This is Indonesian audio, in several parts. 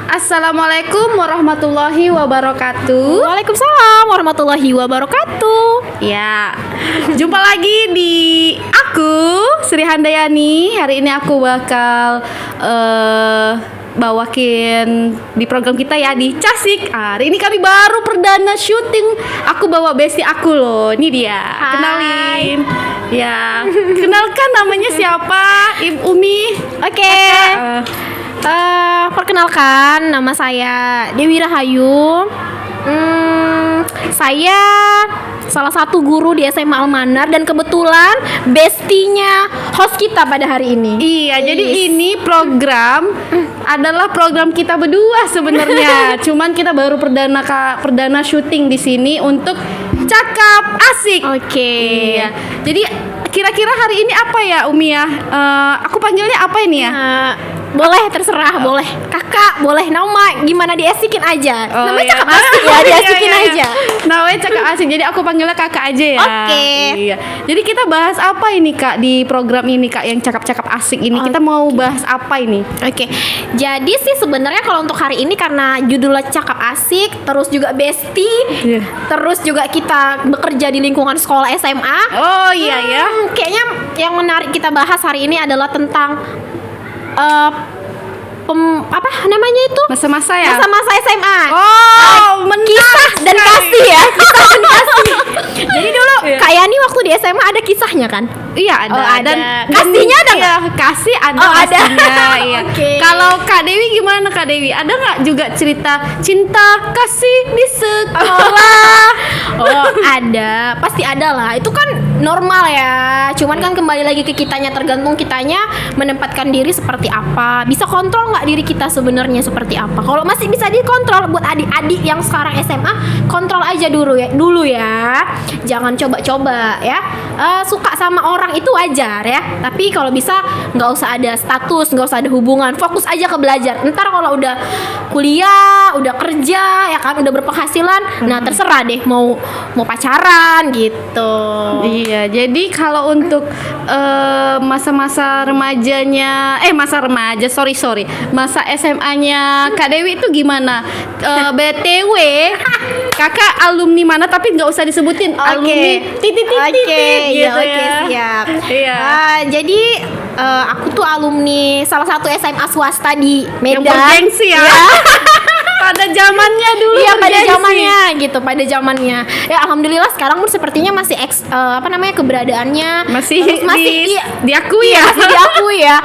Assalamualaikum warahmatullahi wabarakatuh. Waalaikumsalam warahmatullahi wabarakatuh. Ya, jumpa lagi di aku Sri Handayani. Hari ini aku bakal bawakin di program kita ya di Casik. Hari ini kami baru perdana syuting. Aku bawa bestie aku loh. Ini dia. Hai. Kenalin. Ya, kenalkan namanya siapa? Ibu Umi. Oke. Perkenalkan, nama saya Dewi Rahayu. Saya salah satu guru di SMA Al-Manar dan kebetulan bestinya host kita pada hari ini. Iya, jadi ini program adalah program kita berdua sebenarnya. Cuman kita baru perdana syuting di sini untuk Cakap Asik. Oke. Iya. Jadi kira-kira hari ini apa ya, Umi ya? Aku panggilnya apa ini ya? Boleh, terserah, boleh. Kakak, boleh nama gimana diasikin aja. Namanya iya. Cakap Asik ya, diasikin Iya. aja. Namanya Cakap Asik. Jadi aku panggilnya Kakak aja ya. Oke. Iya. Jadi kita bahas apa ini, Kak, di program ini, Kak, yang Cakap-Cakap Asik ini? Kita mau bahas apa ini? Oke, jadi sih sebenarnya kalau untuk hari ini karena judulnya Cakap Asik, terus juga bestie, Iya. terus juga kita bekerja di lingkungan sekolah SMA. Oh iya ya. Kayaknya yang menarik kita bahas hari ini adalah tentang apa namanya itu? Masa-masa ya? Masa-masa SMA. Oh, menarik Kisah dan sekali. kasih ya, kisah dan kasih. Jadi dulu Iya. Kak Yani waktu di SMA ada kisahnya kan? Iya ada. Oh, ada. Dan Kasihnya ada iya, kasih ada. Oh, ada. Pastinya, iya. Oke. Kalau Kak Dewi gimana, Kak Dewi? Ada nggak juga cerita cinta kasih di sekolah? Oh, ada, pasti ada lah. Itu kan normal ya. Cuman kan kembali lagi ke kitanya, tergantung kitanya menempatkan diri seperti apa. Bisa kontrol nggak diri kita sebenarnya seperti apa? Kalau masih bisa dikontrol, buat adik-adik yang sekarang SMA, kontrol aja dulu ya. Jangan coba-coba ya. Suka sama orang itu wajar ya. Tapi kalau bisa nggak usah ada status, nggak usah ada hubungan. Fokus aja ke belajar. Ntar kalau udah kuliah, udah kerja, ya kan, udah berpenghasilan, nah terserah deh mau pacaran gitu. Iya, jadi kalau untuk masa-masa remajanya, masa SMA-nya Kak Dewi itu gimana? BTW, kakak alumni mana? Tapi nggak usah disebutin. Alumni titik gitu ya. Siap. Iya. Jadi aku tuh alumni salah satu SMA swasta di Medan. Yang bergengsi ya. Pada zamannya dulu. Iya, pada bergengsi. zamannya gitu, pada zamannya. Ya alhamdulillah sekarang pun sepertinya masih keberadaannya Masih iya, diakui ya. masih diakui ya.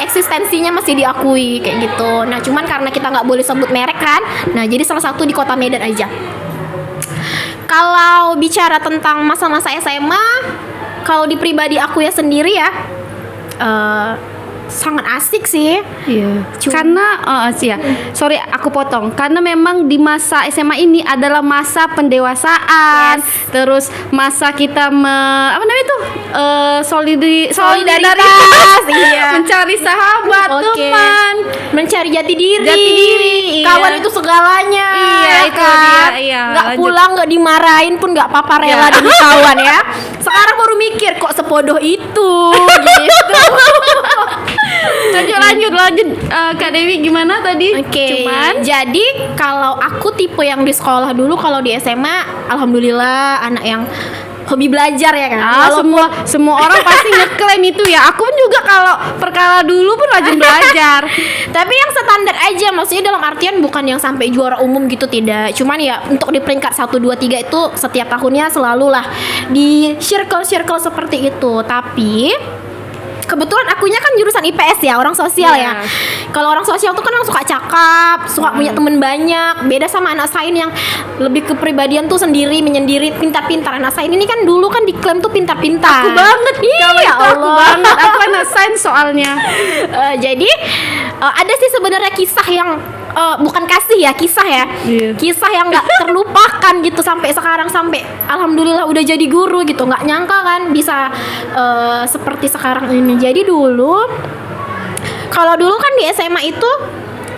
Eksistensinya masih diakui kayak gitu. Nah, cuman karena kita nggak boleh sebut merek kan. Nah, jadi salah satu di Kota Medan aja. Kalau bicara tentang masa-masa SMA, kalau di pribadi aku ya sendiri ya, sangat asik sih. Iya. Karena sorry aku potong. Karena memang di masa SMA ini adalah masa pendewasaan. Yes. Terus masa kita Solidaritas, iya. Mencari sahabat, Oke. teman, Mencari jati diri. iya. Kawan itu segalanya. Iya, ya itu kan? dia, iya. Nggak Lanjut. pulang, nggak dimarahin pun nggak apa-apa, rela Iya. demi kawan ya. Sekarang baru mikir kok sepodoh itu gitu. lanjut. Kak Dewi gimana tadi? Oke. Cuman Jadi kalau aku tipe yang di sekolah dulu, kalau di SMA alhamdulillah anak yang hobi belajar ya kan. semua orang pasti ngeklaim itu ya. Aku pun juga kalau perkara dulu pun rajin belajar. Tapi yang standar aja, maksudnya dalam artian bukan yang sampai juara umum gitu, tidak. Cuman ya untuk di peringkat 1, 2, 3 itu setiap tahunnya selalu lah di circle seperti itu. Tapi kebetulan akunya kan jurusan IPS ya, orang sosial ya. Kalau orang sosial tuh kan yang suka cakap, suka punya temen banyak. Beda sama anak sains yang lebih ke pribadian tuh sendiri, menyendiri, pintar-pintar. Anak sains ini kan dulu kan diklaim tuh pintar-pintar. Aku banget kalau Iya, itu aku Allah. banget. Aku anak sains soalnya. Jadi ada sih sebenarnya kisah yang bukan kasih ya, kisah ya. Iya. Kisah yang nggak terlupakan gitu sampai sekarang, sampai alhamdulillah udah jadi guru gitu. Nggak nyangka kan bisa seperti sekarang ini. Jadi kalau dulu kan di SMA itu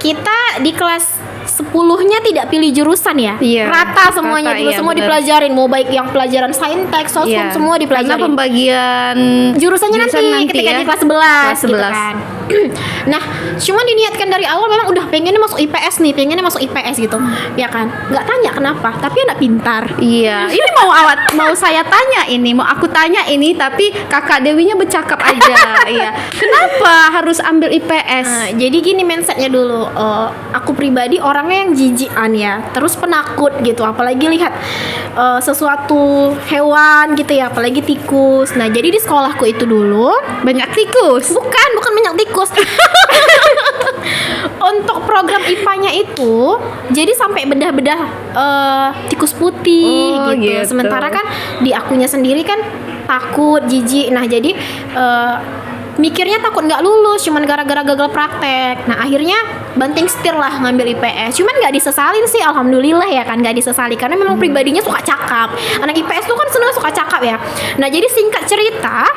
kita di kelas 10-nya tidak pilih jurusan ya. Iya, Rata semuanya rata, dulu, iya, semua benar. dipelajarin, mau baik yang pelajaran saintek, sosum, semua Karena dipelajarin. pembagian Jurusannya nanti ketika ya. di kelas 11 Kelas gitu 11. kan. Nah, cuman diniatkan dari awal memang udah pengennya masuk IPS nih, pengennya masuk IPS gitu, ya kan? Nggak tanya kenapa, tapi anak pintar. Iya, ini mau saya tanya ini, mau aku tanya ini, tapi kakak Dewinya bercakap aja. Iya, kenapa harus ambil IPS? Nah, jadi gini mindsetnya dulu, aku pribadi orangnya yang jijian ya, terus penakut gitu, apalagi lihat sesuatu hewan gitu ya, apalagi tikus. Nah, jadi di sekolahku itu dulu Banyak tikus. bukan banyak tikus. Untuk program IPA-nya itu, jadi sampai bedah-bedah tikus putih Oh, gitu. gitu. Sementara kan di akunya sendiri kan takut, jijik. Nah, jadi mikirnya takut nggak lulus, cuman gara-gara gagal praktek. Nah, akhirnya banting setir lah ngambil IPS. Cuman nggak disesalin sih, alhamdulillah ya kan, nggak disesali karena memang pribadinya suka cakap. Anak IPS tuh kan seneng suka cakap ya. Nah, jadi singkat cerita,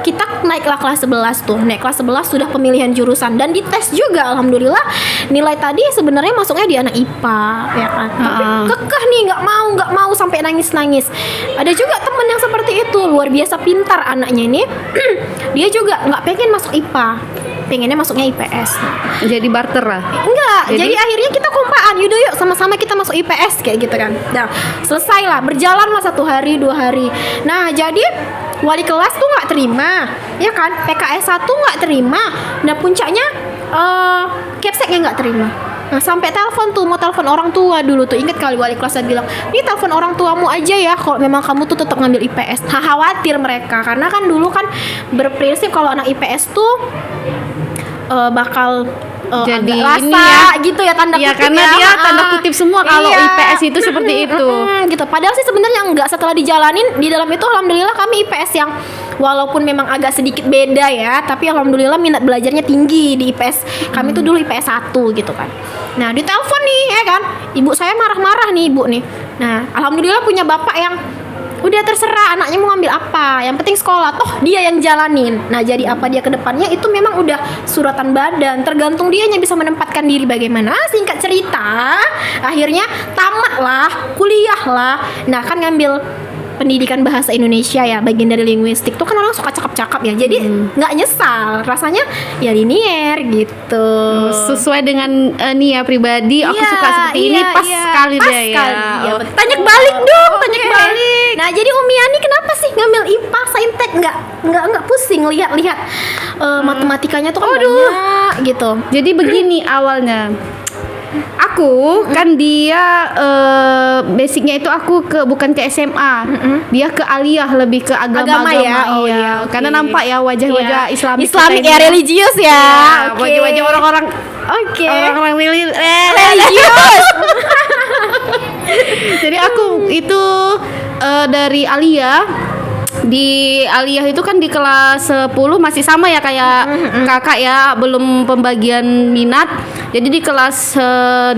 kita naiklah kelas 11 tuh. Naik kelas 11 sudah pemilihan jurusan dan dites juga, alhamdulillah nilai tadi sebenarnya masuknya di anak IPA ya kan. Tapi kekeh nih nggak mau sampai nangis. Ada juga temen yang seperti itu, luar biasa pintar anaknya ini. Dia juga nggak pengen masuk IPA, pengennya masuknya IPS. Jadi barter lah. Enggak, jadi akhirnya kita kompaan, yaudah yuk sama-sama kita masuk IPS kayak gitu kan. Nah, selesai lah, berjalan lah 1 hari 2 hari. Nah, jadi wali kelas tuh nggak terima, ya kan? PKS 1 nggak terima. Nah, puncaknya Kepseknya nggak terima. Nah, sampai telepon tuh, mau telepon orang tua dulu tuh. Ingat kali wali kelasnya bilang, "Ini telepon orang tuamu aja ya kalau memang kamu tuh tetap ngambil IPS." Nah, khawatir mereka karena kan dulu kan berprinsip kalau anak IPS tuh bakal Jadi agak ini rasa ya, gitu ya, tanda ya, kutip karena ya. dia tanda kutip semua kalau Iya. IPS itu seperti itu. Gitu. Padahal sih sebenarnya enggak, setelah dijalanin di dalam itu alhamdulillah kami IPS yang walaupun memang agak sedikit beda ya, tapi alhamdulillah minat belajarnya tinggi di IPS. Kami tuh dulu IPS 1 gitu kan. Nah, ditelepon nih ya kan. Ibu saya marah-marah nih, ibu nih. Nah, alhamdulillah punya bapak yang udah terserah anaknya mau ngambil apa, yang penting sekolah, toh dia yang jalanin. Nah, jadi apa dia ke depannya itu memang udah suratan badan, tergantung dianya bisa menempatkan diri bagaimana. Singkat cerita, akhirnya tamat lah, kuliah lah. Nah, kan ngambil pendidikan bahasa Indonesia ya, bagian dari linguistik tuh kan orang suka cakap-cakap ya, jadi nggak nyesal, rasanya ya linier gitu. Sesuai dengan nia pribadi, aku Iya, suka seperti ini, iya, pas iya. sekali Pas deh ya. sekali, iya, Oh, betul. tanya balik dong, tanya Oke. balik. Nah, jadi Umi Ani kenapa sih ngambil IPA Saintek, nggak pusing lihat matematikanya tuh kan banyak gitu. Jadi begini awalnya. Aku kan dia basicnya itu aku bukan ke SMA, dia ke aliyah, lebih ke agama ya. Oh, iya. iya, oke. Karena nampak ya wajah-wajah Iya. Islamik Islamik kita ya, ini. religius ya. Ya, Oke. wajah-wajah orang-orang Oke. orang-orang Religius. Jadi aku itu dari aliyah. Di aliyah itu kan di kelas 10 masih sama ya kayak kakak ya, belum pembagian minat. Jadi di kelas 2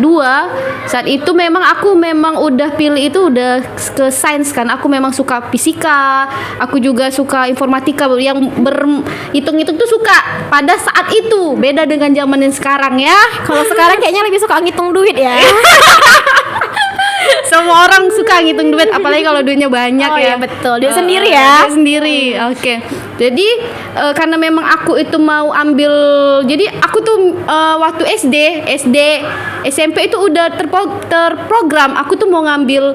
saat itu memang aku udah pilih itu udah ke sains kan. Aku memang suka fisika, aku juga suka informatika yang berhitung-hitung tuh suka pada saat itu. Beda dengan zaman yang sekarang ya. Kalau sekarang kayaknya lebih suka ngitung duit ya. Semua orang suka ngitung duit, apalagi kalau duitnya banyak Oh, ya. iya, betul. Duit sendiri ya. Duit sendiri. Oke. Jadi karena memang aku itu mau ambil, jadi aku tuh waktu SD, SMP itu udah terprogram. Aku tuh mau ngambil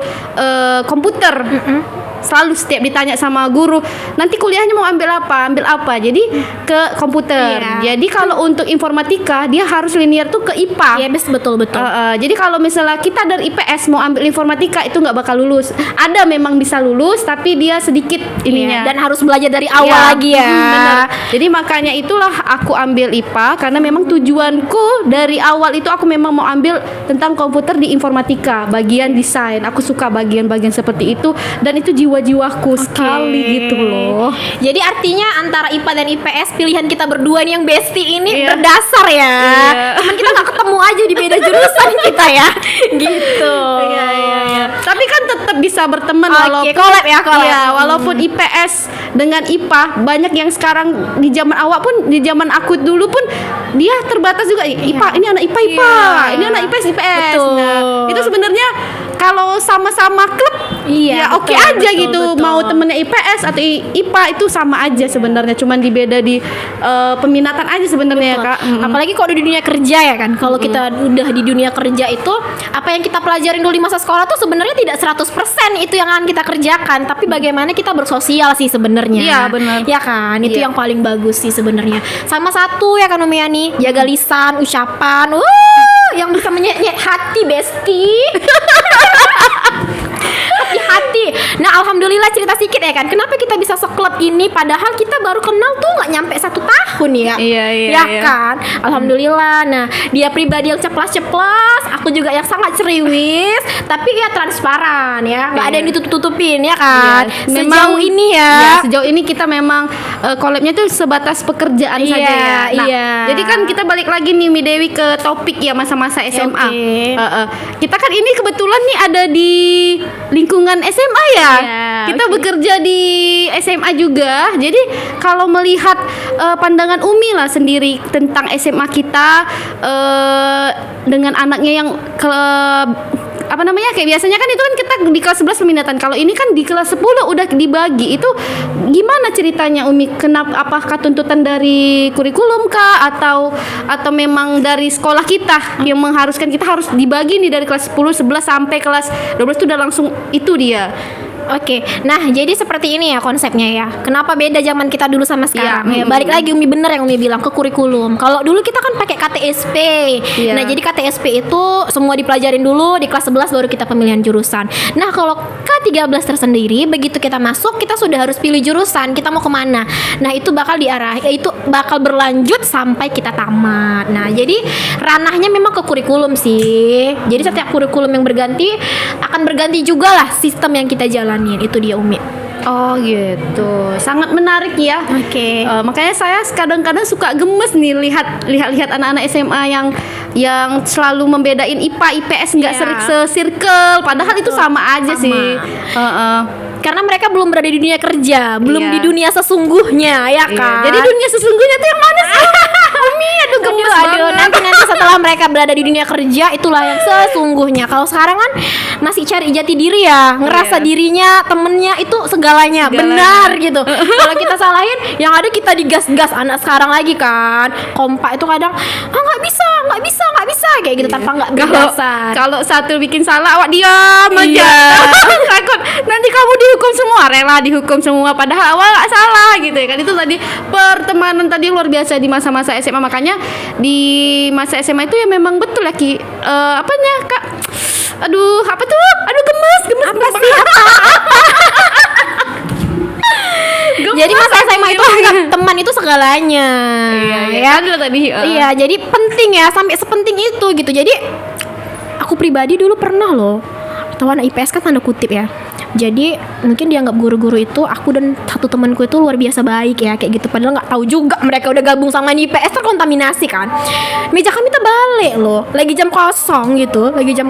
komputer. Selalu setiap ditanya sama guru, nanti kuliahnya mau ambil apa, jadi ke komputer. Iya. Jadi kalau untuk informatika dia harus linear tuh ke IPA. Iya, betul. Jadi kalau misalnya kita dari IPS mau ambil informatika itu nggak bakal lulus. Ada memang bisa lulus, tapi dia sedikit ininya. Iya, dan harus belajar dari awal Ya, lagi ya. benar. Jadi makanya itulah aku ambil IPA karena memang tujuanku dari awal itu aku memang mau ambil tentang komputer di informatika, bagian desain. Aku suka bagian-bagian seperti itu dan itu jiwa-jiwaku sekali gitu loh. Jadi artinya antara IPA dan IPS pilihan kita berdua nih yang bestie ini Iya. berdasar ya. Iya. Cuman kita nggak ketemu aja di beda jurusan kita ya. Gitu. Iya. Tapi kan tetap bisa berteman Oke, walaupun collab ya, collab. Iya, walaupun IPS dengan IPA banyak yang sekarang di zaman awak pun, di zaman aku dulu pun dia terbatas juga. IPA, ini anak IPA, Iya. ini anak IPS, IPS. Betul. Nah, itu sebenarnya kalau sama-sama klub Iya, ya oke betul, aja betul, gitu. betul. Mau temennya IPS atau IPA itu sama aja sebenarnya, cuman dibeda di peminatan aja sebenarnya ya, Betul. Kak. Apalagi kalau di dunia kerja ya kan. Kalau kita udah di dunia kerja itu apa yang kita pelajarin dulu di masa sekolah tuh sebenarnya tidak 100% itu yang akan kita kerjakan, tapi bagaimana kita bersosial sih sebenarnya. Iya, benar. Ya kan? Itu Iya. yang paling bagus sih sebenarnya. Sama satu ya kan Umiani, jaga lisan, ucapan. Yang bisa menyet-nyet hati, Besti. Hati. Nah, alhamdulillah cerita sedikit ya kan. Kenapa kita bisa seklub ini padahal kita baru kenal tuh nggak nyampe 1 tahun ya. Iya, Ya kan. Alhamdulillah. Nah, dia pribadi yang ceplas-ceplas, aku juga yang sangat ceriwis, tapi ya transparan ya. Nggak ada yang ditutup-tutupin ya kan. Iya, Sejauh ini ya. sejauh ini kita memang collabnya tuh sebatas pekerjaan Iya, saja ya. Nah, iya. jadi kan kita balik lagi nih Mi Dewi ke topik ya masa-masa SMA. Oke. Kita kan ini kebetulan nih ada di lingkungan SMA ya. Iya, Kita oke. bekerja di SMA juga. Jadi kalau melihat pandangan Umi lah sendiri tentang SMA kita dengan anaknya yang apa namanya, kayak biasanya kan itu kan kita di kelas 11 peminatan. Kalau ini kan di kelas 10 udah dibagi. Itu gimana ceritanya Umi? Kenapa, apakah tuntutan dari kurikulum kah atau memang dari sekolah kita yang mengharuskan kita harus dibagi nih dari kelas 10, 11 sampai kelas 12 itu udah langsung itu dia. Oke, nah jadi seperti ini ya konsepnya ya. Kenapa beda zaman kita dulu sama sekarang? Iya, Ya, balik lagi Umi bener yang Umi bilang ke kurikulum. Kalau dulu kita kan pakai KTSP. Iya. Nah jadi KTSP itu semua dipelajarin dulu di kelas 11 baru kita pemilihan jurusan. Nah kalau K13 tersendiri begitu kita masuk kita sudah harus pilih jurusan. Kita mau kemana? Nah itu bakal itu bakal berlanjut sampai kita tamat. Nah jadi ranahnya memang ke kurikulum sih. Jadi setiap kurikulum yang berganti akan berganti juga lah sistem yang kita jalani. Itu dia Umi. Oh gitu, sangat menarik ya. Oke. Makanya saya kadang-kadang suka gemes nih lihat anak-anak SMA yang selalu membedain IPA IPS nggak Iya. se-circle, padahal itu sama aja Sama. sih. Karena mereka belum berada di dunia kerja, belum Iya. di dunia sesungguhnya, ya Iya. kan? Jadi dunia sesungguhnya tuh yang mana sih? Umi, aduh gemes Aduh, banget. nanti setelah mereka berada di dunia kerja itulah yang sesungguhnya. Kalau sekarang kan masih cari jati diri ya, ngerasa Iya. dirinya temennya itu segalanya, benar gitu. Kalau kita salahin, yang ada kita digas-gas. Anak sekarang lagi kan, kompak itu kadang nggak bisa kayak gitu tanpa nggak berdasar. Kalau satu bikin salah awak diam aja. Iya. Takut nanti kamu dihukum semua, rela dihukum semua padahal awal nggak salah gitu ya kan. Itu tadi pertemanan tadi luar biasa di masa-masa SMA. Makanya di masa SMA itu ya memang betul ya Ki, apanya Kak, aduh apa tuh, aduh gemes Apa sih? Jadi masa SMA itu anggap teman itu segalanya. ya dulu tadi Iya, jadi penting ya, sampai sepenting itu gitu. Jadi aku pribadi dulu pernah loh, tahu anak IPS kan tanda kutip ya. Jadi mungkin dianggap guru-guru itu aku dan satu temanku itu luar biasa baik ya kayak gitu. Padahal nggak tahu juga mereka udah gabung sama IPS terkontaminasi kan. Meja kami terbalik loh, lagi jam kosong gitu, meja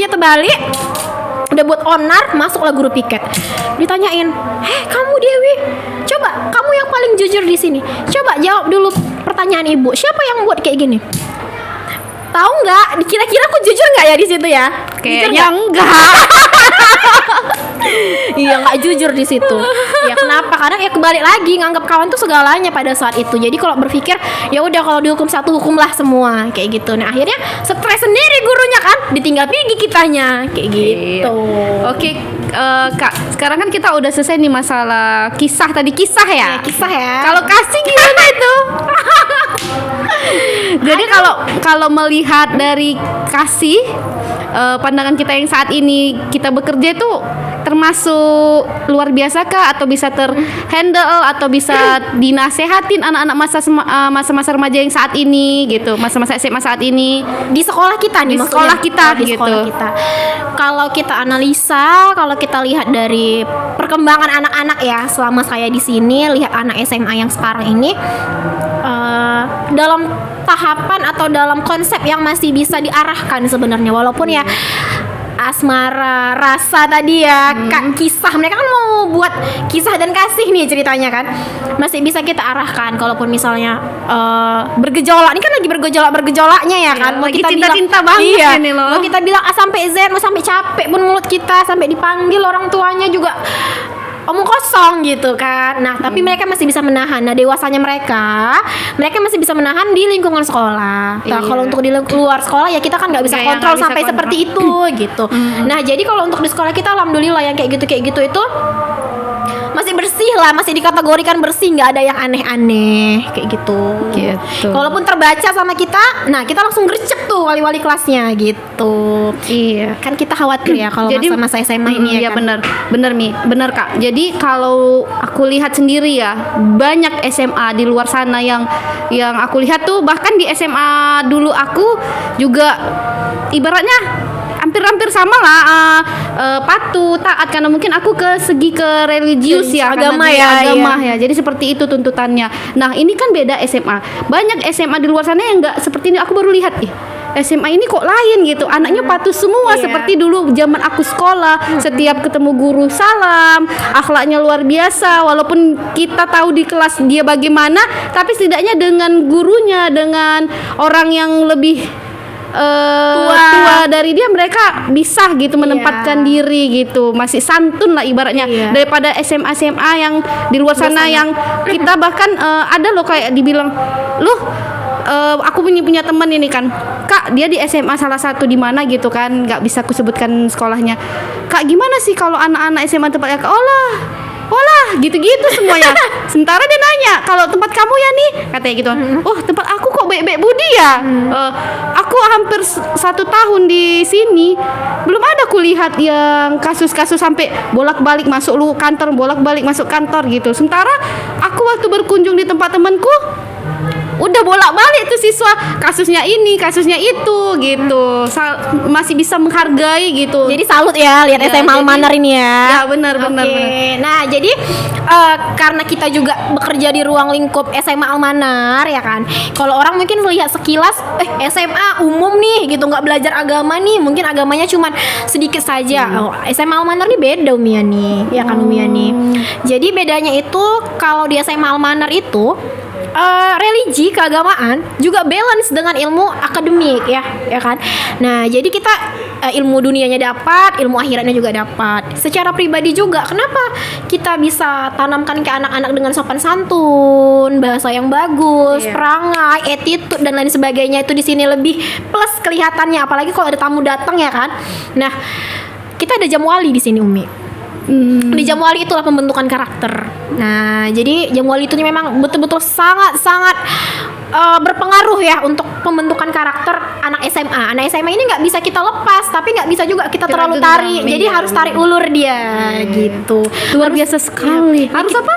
terbalik. Udah buat onar, masuklah guru piket. Ditanyain, kamu Dewi, coba kamu yang paling jujur di sini. Coba jawab dulu pertanyaan ibu. Siapa yang buat kayak gini? Tahu nggak? Kira-kira aku jujur nggak ya di situ ya? kayaknya enggak. Iya nggak jujur di situ. Ya kenapa? Karena ya kebalik lagi nganggap kawan tuh segalanya pada saat itu. Jadi kalau berpikir ya udah kalau dihukum satu hukumlah semua kayak gitu. Nah akhirnya stres sendiri gurunya kan, ditinggal pergi kitanya kayak gitu. Oke, Kak, sekarang kan kita udah selesai nih masalah kisah ya. Ya, kisah ya. Kalau kasih gimana itu? Jadi kalau melihat dari kasih, pandangan kita yang saat ini kita bekerja itu termasuk luar biasa kah, atau bisa terhandle, atau bisa dinasehatin anak-anak masa-masa remaja yang saat ini gitu, masa-masa SMA saat ini Di sekolah kita nih Di maksudnya. sekolah kita, di gitu. sekolah kita. Kalau kita analisa, kalau kita lihat dari perkembangan anak-anak ya selama saya di sini, lihat anak SMA yang sekarang ini dalam tahapan atau dalam konsep yang masih bisa diarahkan sebenarnya, walaupun ya asmara, rasa tadi ya, kisah mereka kan mau buat kisah dan kasih nih ceritanya kan, masih bisa kita arahkan. Kalaupun misalnya bergejolak, ini kan lagi bergejolaknya ya kan, mau lagi kita cinta-cinta bilang, banget iya, ini loh. mau kita bilang A sampai Z, mau sampai capek pun mulut kita, sampai dipanggil orang tuanya juga omong kosong gitu kan. Nah, tapi mereka masih bisa menahan. Nah, dewasanya mereka masih bisa menahan di lingkungan sekolah. Nah, kalau untuk di luar sekolah ya kita kan nggak bisa kontrol nggak bisa sampai kontrol. seperti itu gitu. Nah, jadi kalau untuk di sekolah kita alhamdulillah yang kayak gitu itu masih bersih lah, masih dikategorikan bersih, nggak ada yang aneh-aneh kayak gitu. Kalaupun terbaca sama kita, nah kita langsung gercep tuh wali-wali kelasnya gitu. Iya. Kan kita khawatir ya kalau masa-masa SMA ini ya iya, kan. bener Kak. Jadi kalau aku lihat sendiri ya, banyak SMA di luar sana yang aku lihat tuh, bahkan di SMA dulu aku juga ibaratnya hampir sama lah, patuh, taat, karena mungkin aku segi religius ya, agama karena ya, agama ya. Jadi seperti itu tuntutannya. Nah, ini kan beda SMA. Banyak SMA di luar sana yang enggak seperti ini. Aku baru lihat, SMA ini kok lain gitu. Anaknya patuh semua seperti dulu zaman aku sekolah. Setiap ketemu guru salam, akhlaknya luar biasa. Walaupun kita tahu di kelas dia bagaimana, tapi setidaknya dengan gurunya, dengan orang yang lebih tua dari dia, mereka bisa gitu menempatkan diri gitu, masih santun lah ibaratnya, daripada SMA yang di luar sana yang kita bahkan ada loh kayak dibilang loh, aku punya teman ini kan, Kak, dia di SMA salah satu di mana gitu kan, nggak bisa aku sebutkan sekolahnya. Kak, gimana sih kalau anak-anak SMA tempatnya? Olah, gitu-gitu semuanya. Sementara dia nanya, kalau tempat kamu ya nih, katanya gitu. Oh, tempat aku kok baik-baik budi ya. Aku hampir 1 tahun di sini, belum ada kulihat yang kasus-kasus sampai bolak-balik masuk kantor, bolak-balik masuk kantor gitu. Sementara aku waktu berkunjung di tempat temanku, udah bolak-balik tuh siswa, kasusnya ini, kasusnya itu gitu. Masih bisa menghargai gitu. Jadi salut ya lihat SMA Almanar ini ya. Ya benar. Nah, jadi karena kita juga bekerja di ruang lingkup SMA Almanar ya kan. Kalau orang mungkin melihat sekilas SMA umum nih gitu, nggak belajar agama nih, mungkin agamanya cuman sedikit saja. Oh, SMA Almanar nih beda Umia nih. Ya kan Umia nih. Jadi bedanya itu kalau di SMA Almanar itu religi keagamaan juga balance dengan ilmu akademik ya kan. Nah, jadi kita ilmu dunianya dapat, ilmu akhiratnya juga dapat. Secara pribadi juga, kenapa kita bisa tanamkan ke anak-anak dengan sopan santun, bahasa yang bagus, perangai, attitude dan lain sebagainya, itu di sini lebih plus kelihatannya, apalagi kalau ada tamu datang ya kan. Nah, kita ada jam wali di sini Umi. Di jam wali itulah pembentukan karakter. Nah, jadi jam wali itu memang betul-betul sangat berpengaruh ya untuk pembentukan karakter anak SMA. Anak SMA ini nggak bisa kita lepas, tapi nggak bisa juga kita terlalu tarik. Jadi harus tarik ulur dia gitu. Luar biasa sekali. Harus apa?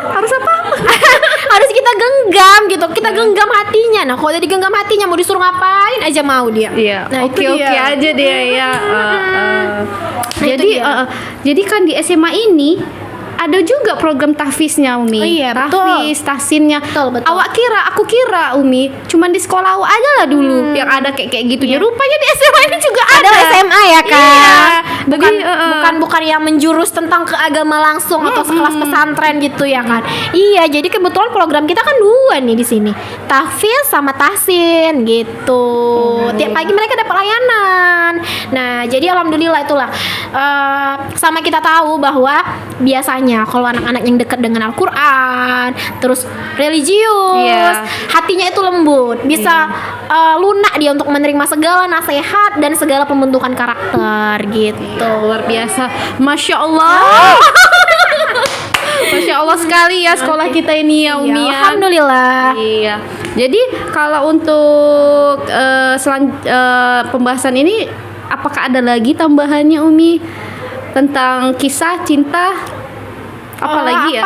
Harus kita genggam gitu. Kita genggam hatinya. Nah, kalau udah digenggam hatinya, mau disuruh ngapain aja mau dia. Iya. Nah, oke aja dia ya. Jadi kan di SMA ini ada juga program tahfiznya Umi. Oh iya, tahfiz, tahsinnya. Betul. Aku kira Umi cuman di sekolah awak aja lah dulu yang ada kayak gitunya. Rupanya di SMA ini juga ada SMA ya kan. Iya. Bukan yang menjurus tentang keagama langsung atau sekelas pesantren gitu ya kan. Iya, jadi kebetulan program kita kan 2 nih di sini. Tahfiz sama tahsin gitu. Tiap pagi mereka dapat layanan. Nah, jadi alhamdulillah itulah. Sama kita tahu bahwa biasanya kalau anak-anak yang dekat dengan Al-Qur'an, terus religius, hatinya itu lembut, bisa lunak dia untuk menerima segala nasihat dan segala pembentukan karakter gitu. Luar biasa. Masya Allah. Masya Allah sekali ya sekolah kita ini ya Umi ya. Alhamdulillah. Iya. Jadi kalau untuk pembahasan ini, apakah ada lagi tambahannya Umi tentang kisah cinta? Apalagi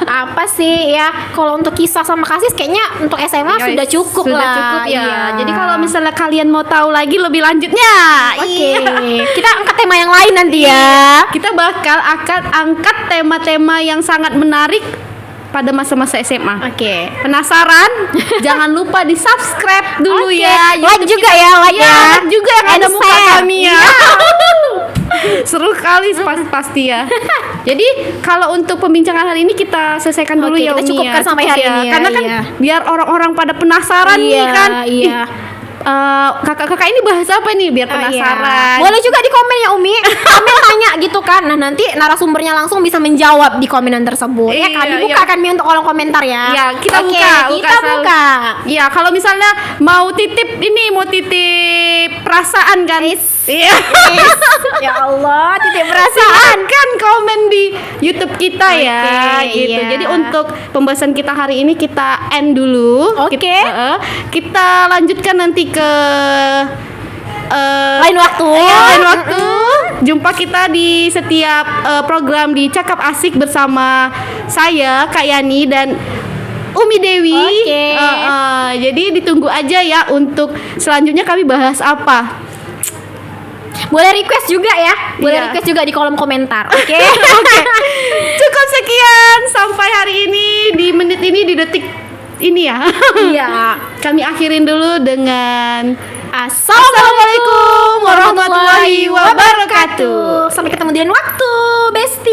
apa sih ya, kalau untuk kisah sama kasih kayaknya untuk SMA sudah cukup lah. Iya. Jadi kalau misalnya kalian mau tahu lagi lebih lanjutnya, kita angkat tema yang lain nanti ya. Kita bakal angkat tema-tema yang sangat menarik pada masa-masa SMA. Penasaran? Jangan lupa di subscribe dulu ya. Like juga ya, like juga yang ada muka kami ya. sekali pasti ya. Jadi kalau untuk pembincangan hari ini kita selesaikan dulu Oke, ya kita Umi cukupkan ya. sampai Cukup hari ini ya, Karena kan iya. biar orang-orang pada penasaran nih kan. Iya. Kakak-kakak ini bahas apa nih biar penasaran. Boleh juga di komen ya Umi. Komen tanya gitu kan. Nah, nanti narasumbernya langsung bisa menjawab di komenan tersebut. Ya kan, Iya, dibuka iya. kan Mi untuk kolom komentar ya. Ya, kita Oke, buka kita selalu. buka. Iya, kalau misalnya mau titip perasaan kan. Iya. Ya Allah, titik perasaan. Kan komen di YouTube kita ya, Oke, gitu. iya. Jadi untuk pembahasan kita hari ini kita end dulu. Oke. Kita lanjutkan nanti ke Lain waktu. lain waktu. Jumpa kita di setiap program di Cakap Asik bersama saya Kak Yani dan Umi Dewi. Oke. Jadi ditunggu aja ya untuk selanjutnya kami bahas apa. Boleh request juga ya. Boleh Iya. request juga di kolom komentar. Oke. Oke. Cukup sekian sampai hari ini di menit ini di detik ini ya. Iya. Kami akhirin dulu dengan Assalamualaikum warahmatullahi wabarakatuh. Sampai ketemu di lain waktu, Besti.